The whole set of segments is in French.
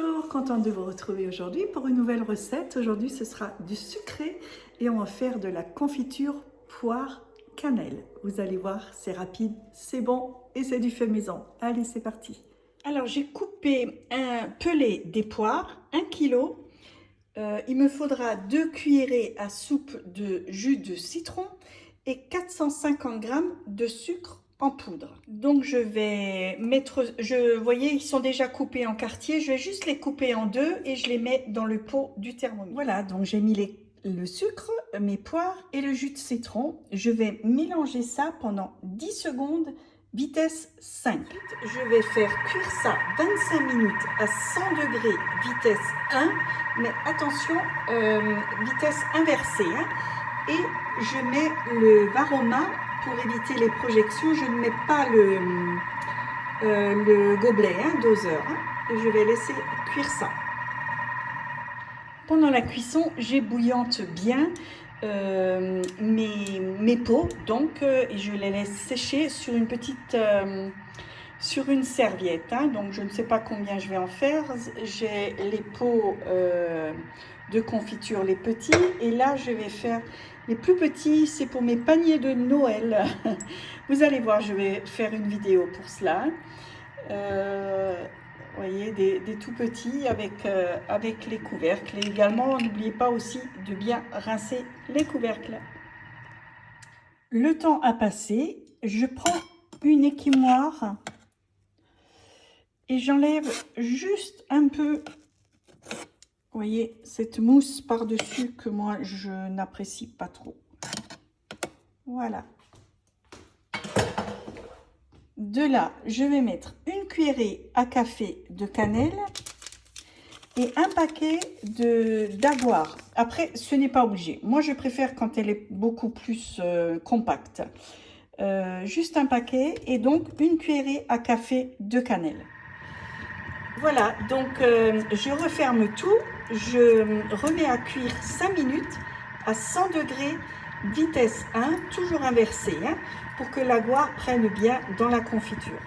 Bonjour, contente de vous retrouver aujourd'hui pour une nouvelle recette. Aujourd'hui, ce sera du sucré et on va faire de la confiture poire cannelle. Vous allez voir, c'est rapide, c'est bon et c'est du fait maison. Allez, c'est parti. Alors, j'ai coupé un pelé des poires, 1 kg. Il me faudra 2 cuillerées à soupe de jus de citron et 450 g de sucre en poudre. Donc je vais mettre, vous voyez, ils sont déjà coupés en quartiers, je vais juste les couper en deux et je les mets dans le pot du Thermomix. Voilà, donc j'ai mis le sucre, mes poires et le jus de citron. Je vais mélanger ça pendant 10 secondes, vitesse 5. Je vais faire cuire ça 25 minutes à 100 degrés, vitesse 1, mais attention, vitesse inversée, hein. Et je mets le Varoma pour éviter les projections. Je ne mets pas le gobelet, hein, doseur, hein, et je vais laisser cuire ça. Pendant la cuisson, j'ébouillante bien mes pots, donc et je les laisse sécher sur une petite sur une serviette, hein. Donc je ne sais pas combien je vais en faire. J'ai les pots de confiture, les petits, et là je vais faire les plus petits, c'est pour mes paniers de Noël. Vous allez voir, je vais faire une vidéo pour cela. Vous voyez, des tout petits avec les couvercles. Et également, n'oubliez pas aussi de bien rincer les couvercles. Le temps a passé, je prends une écumoire et j'enlève juste un peu, vous voyez, cette mousse par-dessus que moi je n'apprécie pas trop. Voilà. De là, je vais mettre une cuillerée à café de cannelle et un paquet d'aguar. Après, ce n'est pas obligé. Moi, je préfère quand elle est beaucoup plus compacte. Juste un paquet et donc une cuillerée à café de cannelle. Voilà, donc je referme tout. Je remets à cuire 5 minutes à 100 degrés, vitesse 1, toujours inversée, hein, pour que l'aguar prenne bien dans la confiture.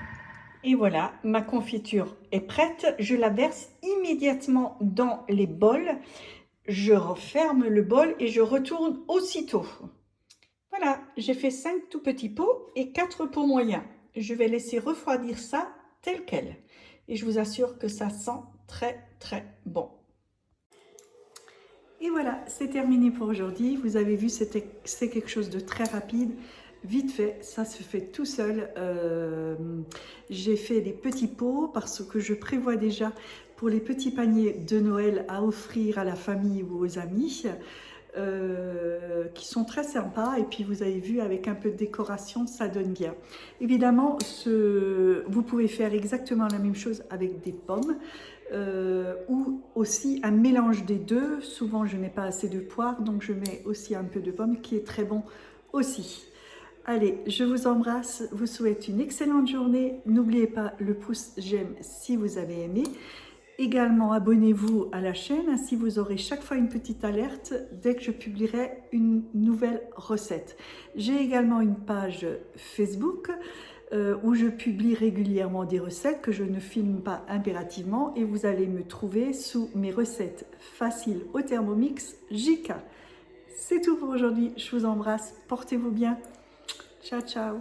Et voilà, ma confiture est prête. Je la verse immédiatement dans les bols. Je referme le bol et je retourne aussitôt. Voilà, j'ai fait 5 tout petits pots et 4 pots moyens. Je vais laisser refroidir ça tel quel. Et je vous assure que ça sent très très bon. Et voilà, c'est terminé pour aujourd'hui. Vous avez vu, c'est quelque chose de très rapide, vite fait, ça se fait tout seul. J'ai fait des petits pots parce que je prévois déjà pour les petits paniers de Noël à offrir à la famille ou aux amis. Qui sont très sympas, et puis vous avez vu, avec un peu de décoration, ça donne bien. Évidemment, vous pouvez faire exactement la même chose avec des pommes, ou aussi un mélange des deux. Souvent je n'ai pas assez de poire, donc je mets aussi un peu de pommes, qui est très bon aussi. Allez, je vous embrasse, vous souhaite une excellente journée. N'oubliez pas le pouce j'aime si vous avez aimé. Également, abonnez-vous à la chaîne, ainsi vous aurez chaque fois une petite alerte dès que je publierai une nouvelle recette. J'ai également une page Facebook où je publie régulièrement des recettes que je ne filme pas impérativement, et vous allez me trouver sous mes recettes faciles au Thermomix JK. C'est tout pour aujourd'hui, je vous embrasse, portez-vous bien, ciao ciao.